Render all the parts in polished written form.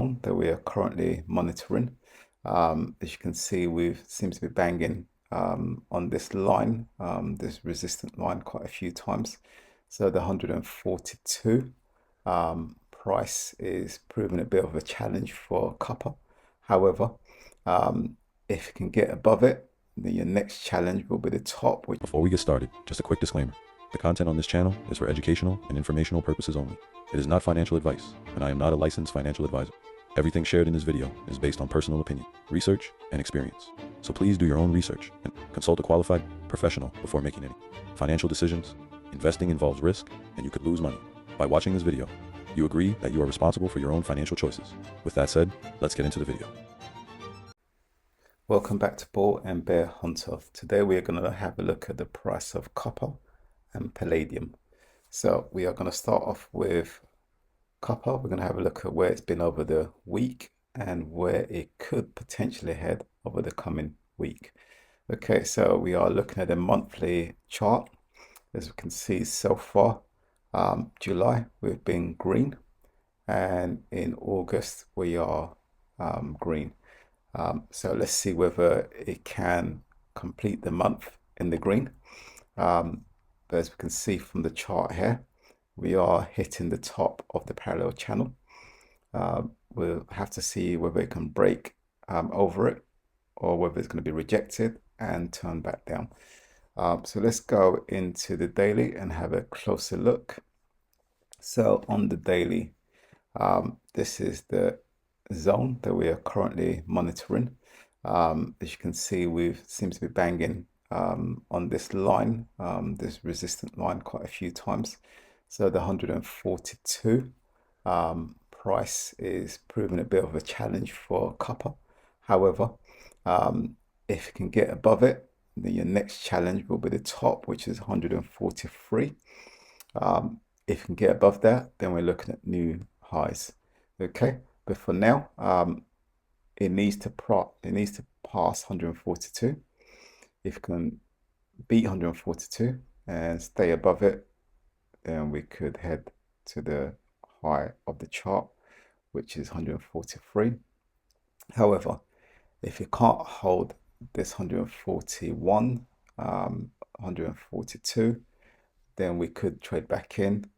zone that we are currently monitoring. As you can see, we seem to be banging on this line, this resistant line, quite a few times. So the 142 price is proving a bit of a challenge for copper. However, if you can get above it, then your next challenge will be the top. Before we get started, just a quick disclaimer. The content on this channel is for educational and informational purposes only. It is not financial advice, and I am not a licensed financial advisor. Everything shared in this video is based on personal opinion, research, and experience. So please do your own research and consult a qualified professional before making any financial decisions. Investing involves risk, and you could lose money. By watching this video, you agree that you are responsible for your own financial choices. With that said, let's get into the video. Welcome back to Bull and Bear Hunter. Today we are going to have a look at the price of copper and palladium. So we are going to start off with copper. We're going to have a look at where it's been over the week and where it could potentially head over the coming week. Okay, so we are looking at a monthly chart. As we can see so far, July we've been green, and in August we are green. So let's see whether it can complete the month in the green. But as we can see from the chart here, we are hitting the top of the parallel channel. We'll have to see whether it can break over it or whether it's going to be rejected and turn back down. So let's go into the daily and have a closer look. So on the daily, this is the zone that we are currently monitoring. As you can see, we seem to be banging on this line, this resistant line, quite a few times. So the 142 price is proving a bit of a challenge for copper. However, if you can get above it, then your next challenge will be the top, which is 143. If you can get above that, then we're looking at new highs. Okay, but for now, it needs to pass 142. If you can beat 142 and stay above it, then we could head to the high of the chart, which is 143. However, if you can't hold this 141, 142, then we could trade back in,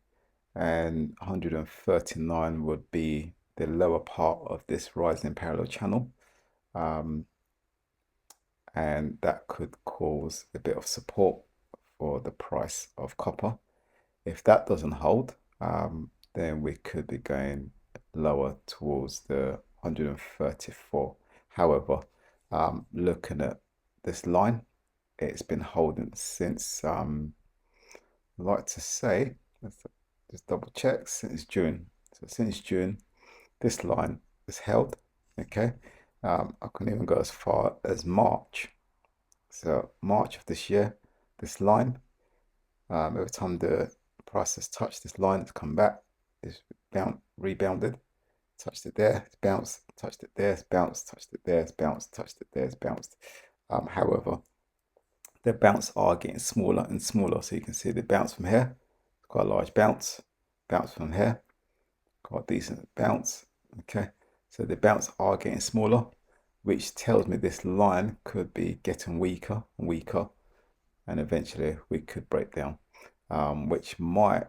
and 139 would be the lower part of this rising parallel channel, and that could cause a bit of support for the price of copper. If that doesn't hold, then we could be going lower towards the 134. However, looking at this line, it's been holding since, I'd like to say, let's just double check, since June. So since June, this line is held. Okay, I can even go as far as March. So March of this year, this line, every time the price has touched this line, it's come back, it's rebounded, touched it there, it's bounced, touched it there, it's bounced, touched it there, it's bounced, touched it there, it's bounced. However, the bounce are getting smaller and smaller. So you can see the bounce from here, quite a large bounce, bounce from here, quite a decent bounce. Okay, so the bounce are getting smaller, which tells me this line could be getting weaker and weaker, and eventually we could break down, which might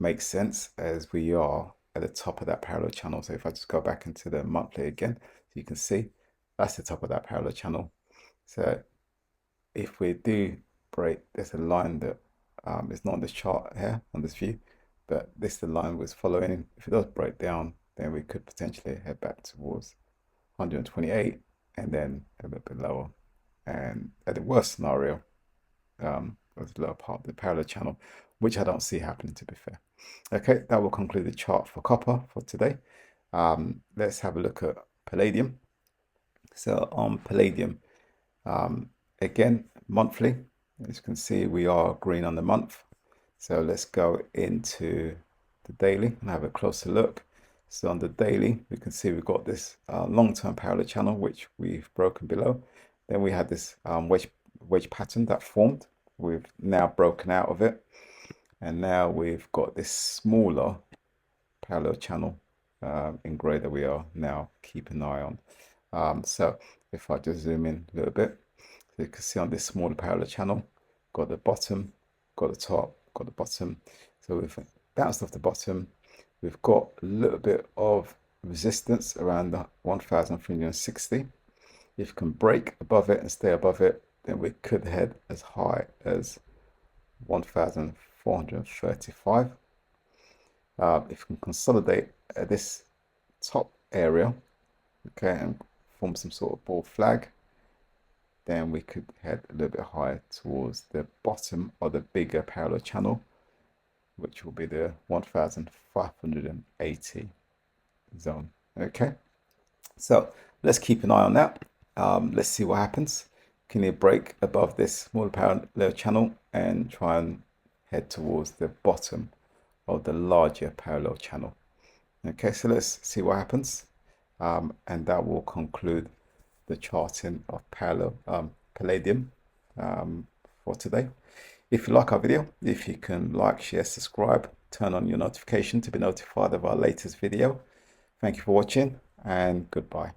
make sense as we are at the top of that parallel channel. So if I just go back into the monthly again, so you can see that's the top of that parallel channel. So if we do break, there's a line that is not on this chart here, on this view, but this is the line was following. If it does break down, then we could potentially head back towards 128 and then a little bit lower. And at the worst scenario, was the lower part of the parallel channel, which I don't see happening, to be fair. Okay, that will conclude the chart for copper for today. Let's have a look at palladium. So on palladium, again, monthly, as you can see, we are green on the month. So let's go into the daily and have a closer look. So on the daily, we can see we've got this long-term parallel channel, which we've broken below. Then we had this wedge pattern that formed. We've now broken out of it. And now we've got this smaller parallel channel in grey that we are now keeping an eye on. So if I just zoom in a little bit, so you can see on this smaller parallel channel, got the bottom, got the top, got the bottom. So we've bounced off the bottom. We've got a little bit of resistance around the 1,360. If you can break above it and stay above it, then we could head as high as 1,435. If you can consolidate at this top area, okay, and form some sort of bull flag, then we could head a little bit higher towards the bottom of the bigger parallel channel, which will be the 1,580 zone. Okay, so let's keep an eye on that. Let's see what happens. Can you break above this smaller parallel channel and try and head towards the bottom of the larger parallel channel? Okay, so let's see what happens. And that will conclude the charting of Palladium for today. If you like our video, if you can like, share, subscribe, turn on your notification to be notified of our latest video. Thank you for watching and goodbye.